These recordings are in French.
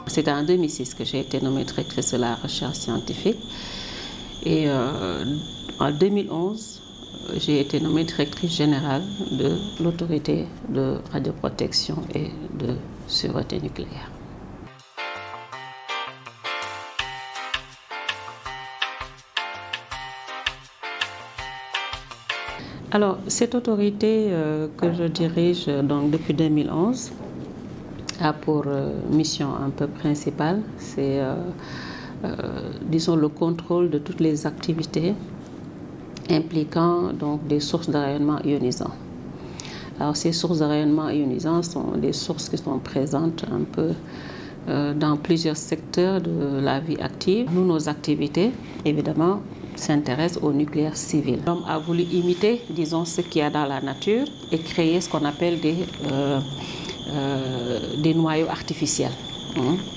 C'était en 2006 que j'ai été nommée directrice de la recherche scientifique. Et en 2011, j'ai été nommée directrice générale de l'autorité de radioprotection et de sûreté nucléaire. Alors, cette autorité que je dirige donc depuis 2011 a pour mission un peu principale, c'est disons le contrôle de toutes les activités impliquant donc des sources de rayonnement ionisant. Alors ces sources de rayonnement ionisant sont des sources qui sont présentes un peu dans plusieurs secteurs de la vie active. Nous, nos activités, évidemment, s'intéressent au nucléaire civil. L'homme a voulu imiter, disons, ce qu'il y a dans la nature et créer ce qu'on appelle des noyaux artificiels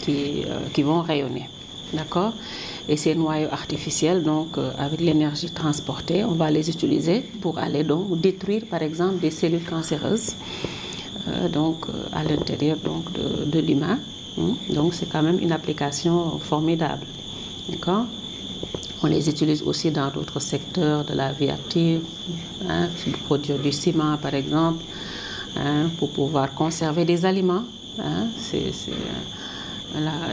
qui vont rayonner. D'accord? Et ces noyaux artificiels, donc avec l'énergie transportée, on va les utiliser pour aller donc détruire par exemple des cellules cancéreuses à l'intérieur de l'humain. Donc c'est quand même une application formidable. D'accord? On les utilise aussi dans d'autres secteurs de la vie active, pour produire du ciment par exemple, pour pouvoir conserver des aliments.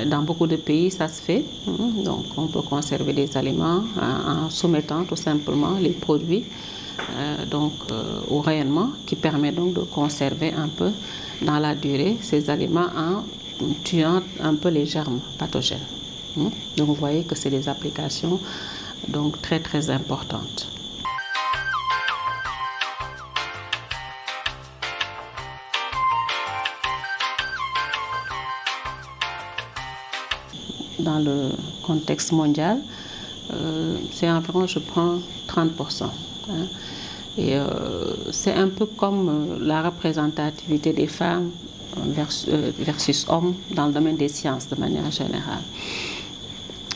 Dans beaucoup de pays, ça se fait. Donc, on peut conserver des aliments en soumettant tout simplement les produits au rayonnement qui permet donc de conserver un peu dans la durée ces aliments en tuant un peu les germes pathogènes. Donc, vous voyez que c'est des applications donc très très importantes. Dans le contexte mondial, c'est environ, je prends 30%. Et c'est un peu comme la représentativité des femmes versus hommes dans le domaine des sciences de manière générale.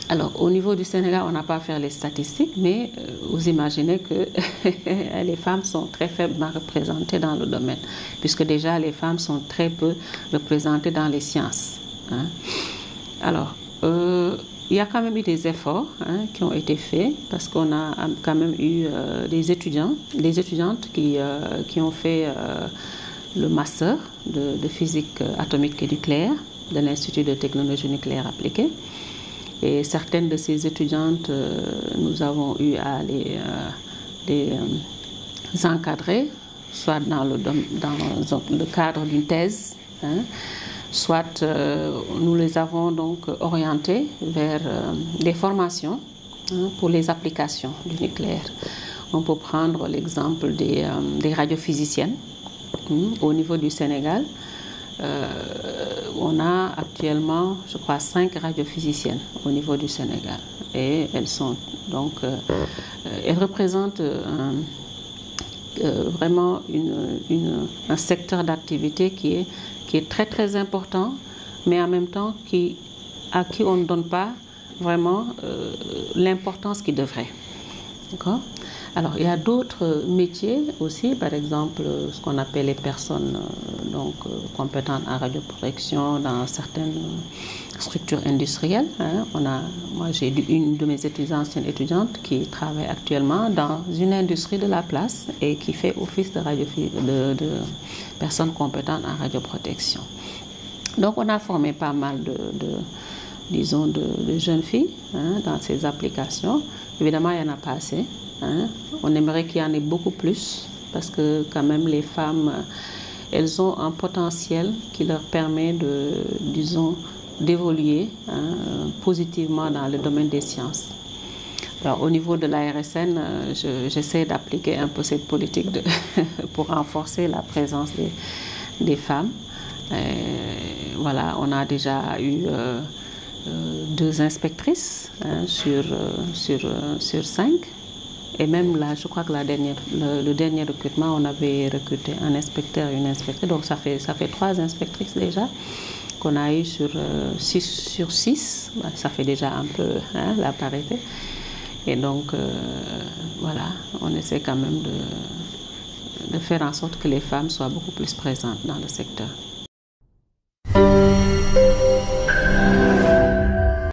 Alors, au niveau du Sénégal, on n'a pas à faire les statistiques, mais vous imaginez que les femmes sont très faiblement représentées dans le domaine, puisque déjà les femmes sont très peu représentées dans les sciences. Alors, il y a quand même eu des efforts qui ont été faits parce qu'on a quand même eu des étudiantes qui ont fait le master de physique atomique et nucléaire de l'Institut de technologie nucléaire appliquée. Et certaines de ces étudiantes, nous avons eu à les encadrer, soit dans le cadre d'une thèse, soit nous les avons donc orientés vers des formations pour les applications du nucléaire. On peut prendre l'exemple des radiophysiciennes. Au niveau du Sénégal, on a actuellement, je crois, 5 radiophysiciennes au niveau du Sénégal. Et elles sont donc, elles représentent vraiment un secteur d'activité qui est très très important, mais en même temps à qui on ne donne pas vraiment l'importance qu'il devrait. D'accord? Alors, il y a d'autres métiers aussi, par exemple, ce qu'on appelle les personnes compétentes en radioprotection dans certaines structures industrielles. Moi, j'ai une de mes anciennes étudiantes qui travaille actuellement dans une industrie de la place et qui fait office de personnes compétentes en radioprotection. Donc, on a formé pas mal de jeunes filles dans ces applications. Évidemment, il n'y en a pas assez. On aimerait qu'il y en ait beaucoup plus parce que quand même les femmes, elles ont un potentiel qui leur permet d'évoluer positivement dans le domaine des sciences. Alors, au niveau de l'ARSN, j'essaie d'appliquer un peu cette politique pour renforcer la présence des femmes. Voilà, on a déjà eu 2 inspectrices sur 5. Et même là, je crois que le dernier recrutement, on avait recruté un inspecteur et une inspectrice. Donc ça fait 3 inspectrices déjà qu'on a eu sur 6. Ça fait déjà un peu la parité. Et donc, voilà, on essaie quand même de faire en sorte que les femmes soient beaucoup plus présentes dans le secteur.